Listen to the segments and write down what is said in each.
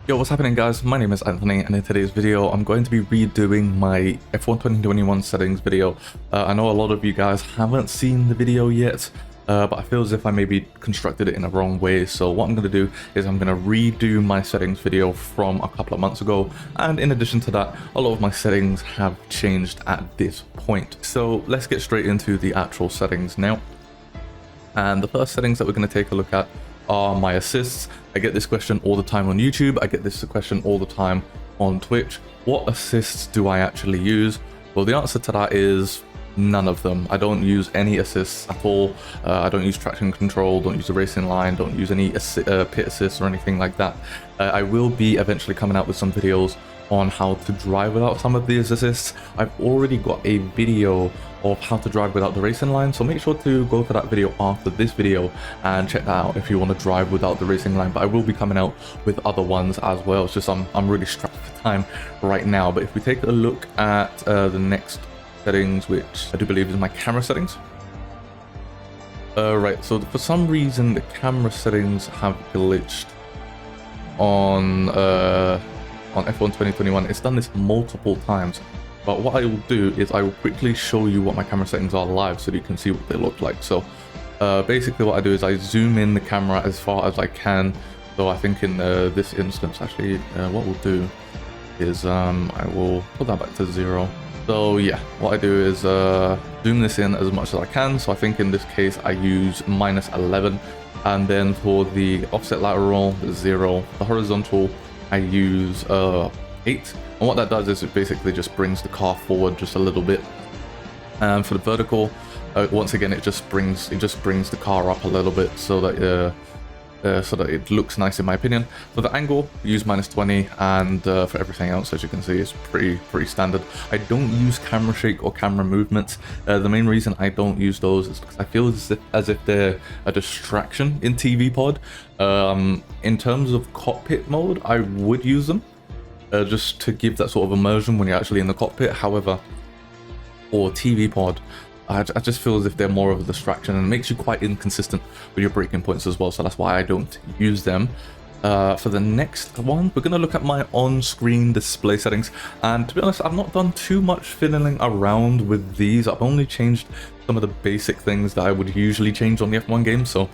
Yo, what's happening guys? My name is Anthony and in today's video I'm going to be redoing my F1 2021 settings video. I know a lot of you guys haven't seen the video yet, but I feel as if I maybe constructed it in a wrong way. So what I'm going to do is I'm going to redo my settings video from a couple of months ago, and in addition to that, a lot of my settings have changed at this point. So let's get straight into the actual settings now. And the first settings that we're going to take a look at are my assists. I get this question all the time on YouTube. I get this question all the time on Twitch. What assists do I actually use? Well, the answer to that is none of them. I don't use any assists at all. I don't use traction control, don't use the racing line, don't use any pit assists or anything like that. I will be eventually coming out with some videos on how to drive without some of these assists. I've already got a video of how to drive without the racing line, so make sure to go to that video after this video and check that out if you want to drive without the racing line. But I will be coming out with other ones as well. It's just I'm really strapped for time right now. But if we take a look at the next settings, which I do believe is my camera settings. Right, so for some reason the camera settings have glitched on F1 2021. It's done this multiple times, but what I will do is I will quickly show you what my camera settings are live so that you can see what they look like. So basically what I do is I zoom in the camera as far as I can. So I think in this instance, actually what we'll do is I will put that back to 0. So yeah, what I do is zoom this in as much as I can. So I think in this case I use -11, and then for the offset lateral, 0. The horizontal I use 8, and what that does is it basically just brings the car forward just a little bit. And for the vertical, once again, it just brings the car up a little bit so that it looks nice, in my opinion. For the angle, use -20, and for everything else, as you can see, it's pretty standard. I don't use camera shake or camera movements. The main reason I don't use those is because I feel as if they're a distraction in TV pod. In terms of cockpit mode, I would use them just to give that sort of immersion when you're actually in the cockpit. However, for TV pod, I just feel as if they're more of a distraction, and it makes you quite inconsistent with your braking points as well, so that's why I don't use them. For the next one, we're going to look at my on-screen display settings, and to be honest, I've not done too much fiddling around with these. I've only changed some of the basic things that I would usually change on the F1 game. So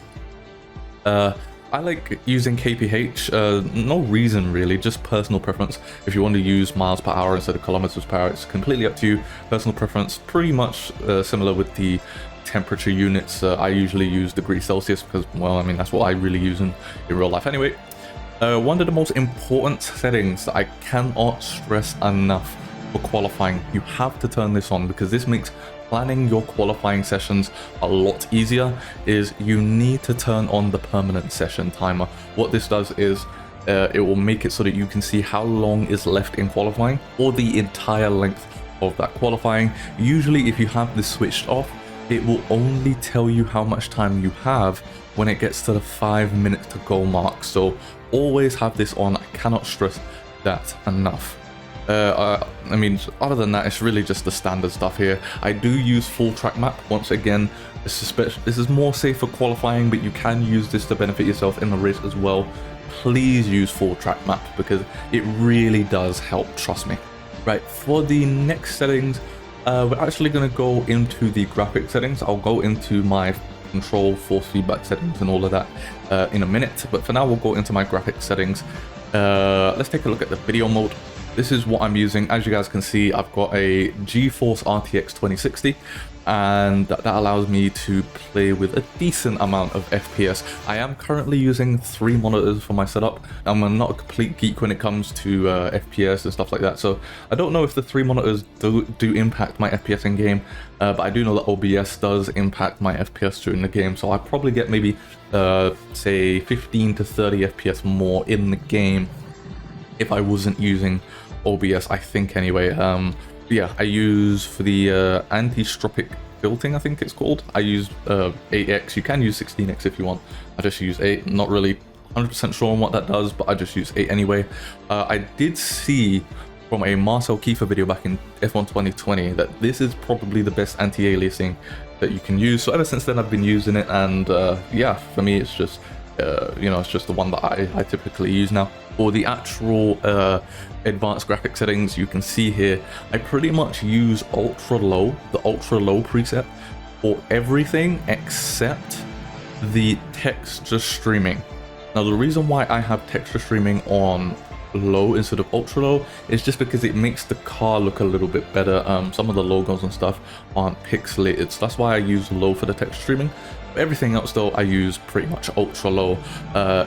I like using KPH, no reason really, just personal preference. If you want to use miles per hour instead of kilometers per hour, it's completely up to you. Personal preference, pretty much similar with the temperature units. I usually use degrees Celsius because, well, I mean, that's what I really use in real life anyway. One of the most important settings that I cannot stress enough for qualifying, you have to turn this on because this makes planning your qualifying sessions a lot easier. Is you need to turn on the permanent session timer. What this does is it will make it so that you can see how long is left in qualifying, or the entire length of that qualifying. Usually if you have this switched off, it will only tell you how much time you have when it gets to the 5 minutes to go mark. So always have this on. I cannot stress that enough. I mean, other than that, it's really just the standard stuff here. I do use full track map. Once again, this is more safe for qualifying, but you can use this to benefit yourself in the race as well. Please use full track map because it really does help, trust me. Right, for the next settings, we're actually going to go into the graphic settings. I'll go into my control, force feedback settings and all of that in a minute, but for now we'll go into my graphic settings. Let's take a look at the video mode. This is what I'm using. As you guys can see, I've got a GeForce RTX 2060, and that allows me to play with a decent amount of FPS. I am currently using 3 monitors for my setup. I'm not a complete geek when it comes to FPS and stuff like that, so I don't know if the 3 monitors do impact my FPS in game, but I do know that OBS does impact my FPS during the game, so I probably get maybe say 15 to 30 FPS more in the game if I wasn't using OBS, I think anyway. Yeah, I use for the anti-stropic tilting, I think it's called, I use 8x. You can use 16x if you want. I just use 8. I'm not really 100% sure on what that does, but I just use 8 anyway. I did see from a Marcel Kiefer video back in F1 2020 that this is probably the best anti-aliasing that you can use. So ever since then I've been using it, and yeah, for me it's just you know, it's just the one that I typically use now. For the actual advanced graphic settings, you can see here, I pretty much use ultra low, the ultra low preset for everything except the texture streaming. Now the reason why I have texture streaming on low instead of ultra low is just because it makes the car look a little bit better. Some of the logos and stuff aren't pixelated, so that's why I use low for the texture streaming. Everything else though, I use pretty much ultra low.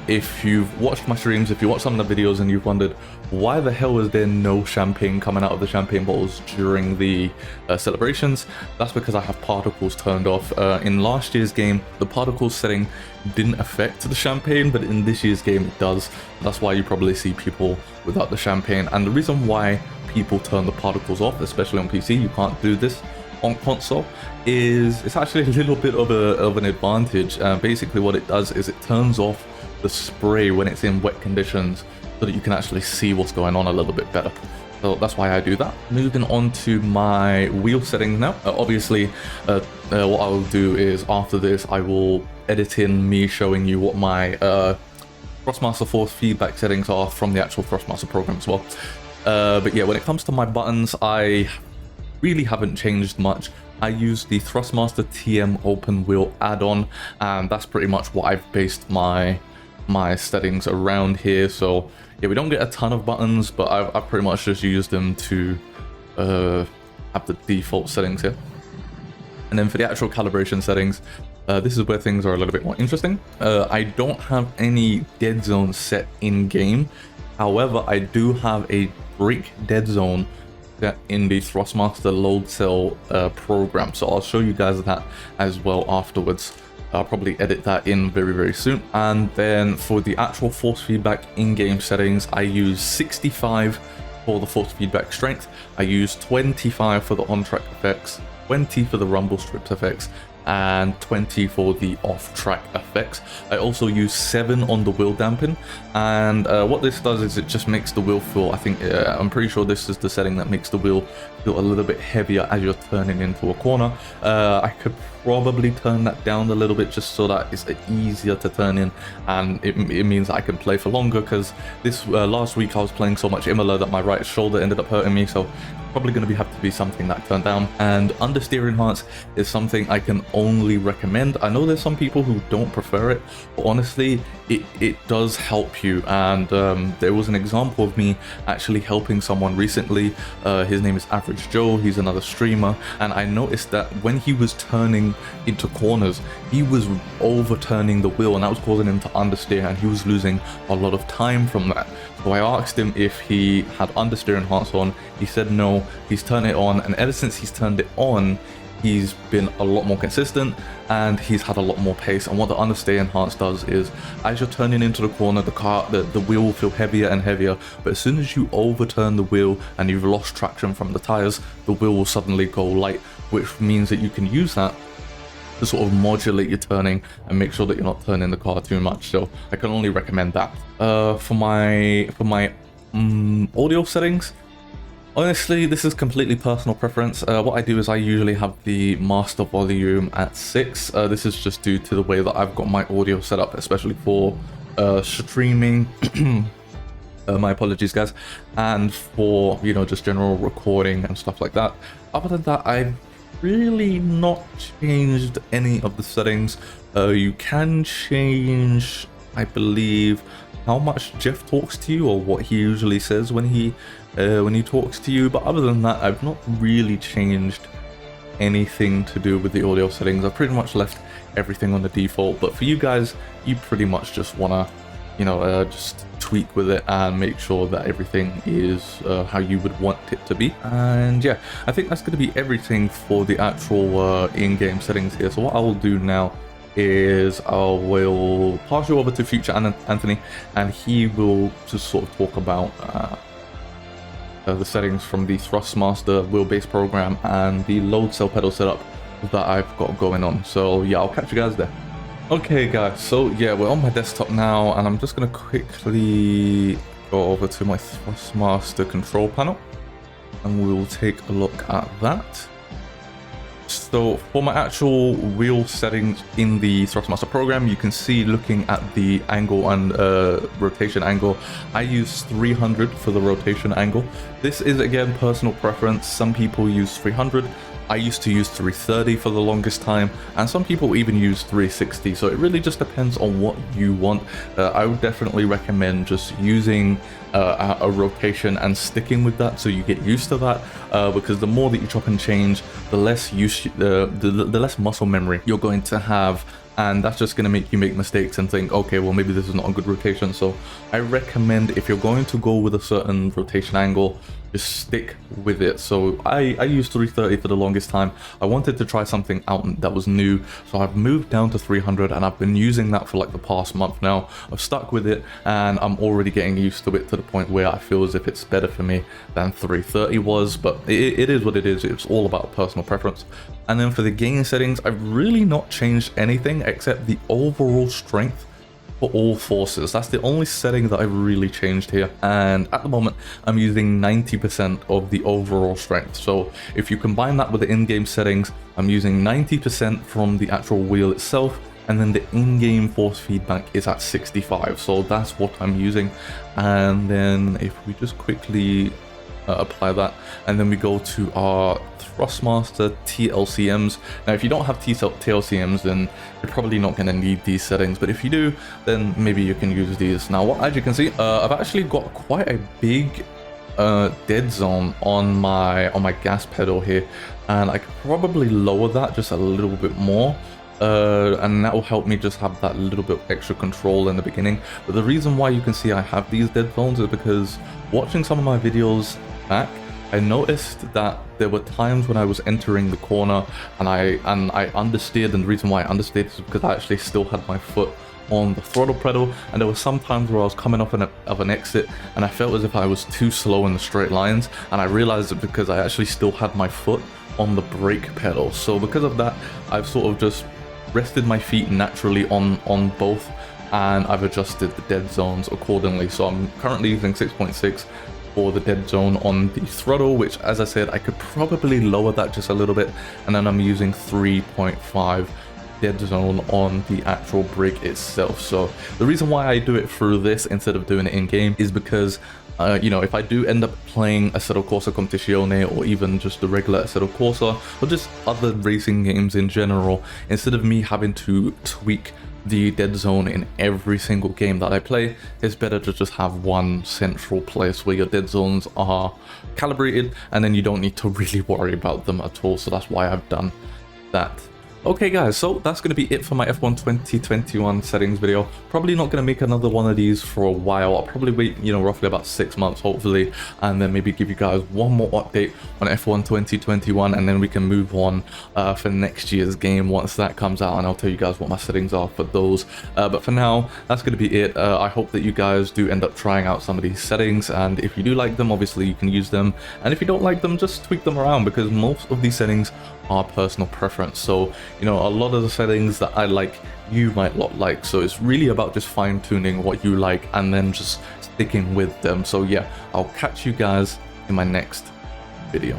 If you've watched my streams, if you watched some of the videos and you've wondered why the hell is there no champagne coming out of the champagne bottles during the celebrations, that's because I have particles turned off. In last year's game, the particles setting didn't affect the champagne, but in this year's game it does. That's why you probably see people without the champagne. And the reason why people turn the particles off, especially on PC, you can't do this on console, is it's actually a little bit of an advantage. Basically what it does is it turns off the spray when it's in wet conditions so that you can actually see what's going on a little bit better. So that's why I do that. Moving on to my wheel settings now. Obviously what I'll do is after this I will edit in me showing you what my Thrustmaster force feedback settings are from the actual Thrustmaster program as well. But yeah, when it comes to my buttons, I really haven't changed much. I use the Thrustmaster TM open wheel add-on, and that's pretty much what I've based my settings around here. So yeah, we don't get a ton of buttons, but I've pretty much just used them to have the default settings here. And then for the actual calibration settings, this is where things are a little bit more interesting. I don't have any dead zone set in game. However, I do have a brake dead zone in the Thrustmaster load cell program, so I'll show you guys that as well afterwards. I'll probably edit that in very soon. And then for the actual force feedback in-game settings, I use 65 for the force feedback strength, I use 25 for the on-track effects, 20 for the rumble strips effects, and 20 for the off-track effects. I also use 7 on the wheel damping, and what this does is it just makes the wheel feel, I'm pretty sure this is the setting that makes the wheel feel a little bit heavier as you're turning into a corner. I could probably turn that down a little bit just so that it's easier to turn in, and it means I can play for longer, because this last week I was playing so much Imola that my right shoulder ended up hurting me, so probably going to have to be something that turned down. And understeer enhance is something I can only recommend. I know there's some people who don't prefer it, but honestly it does help you. And there was an example of me actually helping someone recently. His name is Average Joe, he's another streamer, and I noticed that when he was turning into corners, he was overturning the wheel, and that was causing him to understeer, and he was losing a lot of time from that. So I asked him if he had understeer enhance on. He said no, he's turned it on, and ever since he's turned it on, he's been a lot more consistent and he's had a lot more pace. And what the understeer enhance does is, as you're turning into the corner, the wheel will feel heavier and heavier, but as soon as you overturn the wheel and you've lost traction from the tires, the wheel will suddenly go light, which means that you can use that to sort of modulate your turning and make sure that you're not turning the car too much. So I can only recommend that. For my audio settings, honestly, this is completely personal preference. What I do is I usually have the master volume at 6. This is just due to the way that I've got my audio set up, especially for streaming. My apologies guys, and for, you know, just general recording and stuff like that. Other than that, I've really not changed any of the settings. You can change, I believe, how much Jeff talks to you, or what he usually says when he talks to you, but other than that, I've not really changed anything to do with the audio settings. I've pretty much left everything on the default, but for you guys, you pretty much just wanna, you know, just tweak with it and make sure that everything is how you would want it to be. And yeah, I think that's going to be everything for the actual in-game settings here. So what I will do now is I will pass you over to Future Anthony, and he will just sort of talk about the settings from the Thrustmaster wheelbase program and the load cell pedal setup that I've got going on. So yeah, I'll catch you guys there. Okay guys, so yeah, we're on my desktop now, and I'm just going to quickly go over to my Thrustmaster control panel and we'll take a look at that. So for my actual wheel settings in the Thrustmaster program, you can see looking at the angle and rotation angle, I use 300 for the rotation angle. This is again personal preference. Some people use 300. I used to use 330 for the longest time, and some people even use 360, so it really just depends on what you want. I would definitely recommend just using a rotation and sticking with that so you get used to that, because the more that you chop and change, the less the less muscle memory you're going to have, and that's just going to make you make mistakes and think, okay, well, maybe this is not a good rotation. So I recommend, if you're going to go with a certain rotation angle, just stick with it. So I used 330 for the longest time. I wanted to try something out that was new, so I've moved down to 300, and I've been using that for like the past month now. I've stuck with it, and I'm already getting used to it to the point where I feel as if it's better for me than 330 was, but it is what it is. It's all about personal preference. And then for the gain settings, I've really not changed anything except the overall strength for all forces. That's the only setting that I've really changed here, and at the moment I'm using 90% of the overall strength. So if you combine that with the in-game settings, I'm using 90% from the actual wheel itself, and then the in-game force feedback is at 65, so that's what I'm using. And then if we just quickly apply that, and then we go to our Thrustmaster TLCMs. Now if you don't have TLCMs, then you're probably not going to need these settings, but if you do, then maybe you can use these. Now as you can see, I've actually got quite a big dead zone on my gas pedal here, and I could probably lower that just a little bit more, and that will help me just have that little bit of extra control in the beginning. But the reason why you can see I have these dead zones is because watching some of my videos back, I noticed that there were times when I was entering the corner and I understeered, and the reason why I understeered is because I actually still had my foot on the throttle pedal, and there were some times where I was coming off of an exit and I felt as if I was too slow in the straight lines, and I realized it because I actually still had my foot on the brake pedal. So because of that, I've sort of just rested my feet naturally on both, and I've adjusted the dead zones accordingly. So I'm currently using 6.6 for the dead zone on the throttle, which, as I said, I could probably lower that just a little bit, and then I'm using 3.5 dead zone on the actual brake itself. So the reason why I do it through this instead of doing it in game is because you know, if I do end up playing Assetto Corsa Competizione, or even just the regular Assetto Corsa, or just other racing games in general, instead of me having to tweak the dead zone in every single game that I play, it's better to just have one central place where your dead zones are calibrated, and then you don't need to really worry about them at all. So that's why I've done that. Okay guys, so that's going to be it for my F1 2021 settings video. Probably not going to make another one of these for a while. I'll probably wait, you know, roughly about 6 months hopefully, and then maybe give you guys one more update on F1 2021, and then we can move on for next year's game once that comes out, and I'll tell you guys what my settings are for those. But for now, that's going to be it. I hope that you guys do end up trying out some of these settings, and if you do like them, obviously you can use them, and if you don't like them, just tweak them around, because most of these settings are personal preference. So, you know, a lot of the settings that I like, you might not like. So it's really about just fine-tuning what you like and then just sticking with them. So yeah, I'll catch you guys in my next video.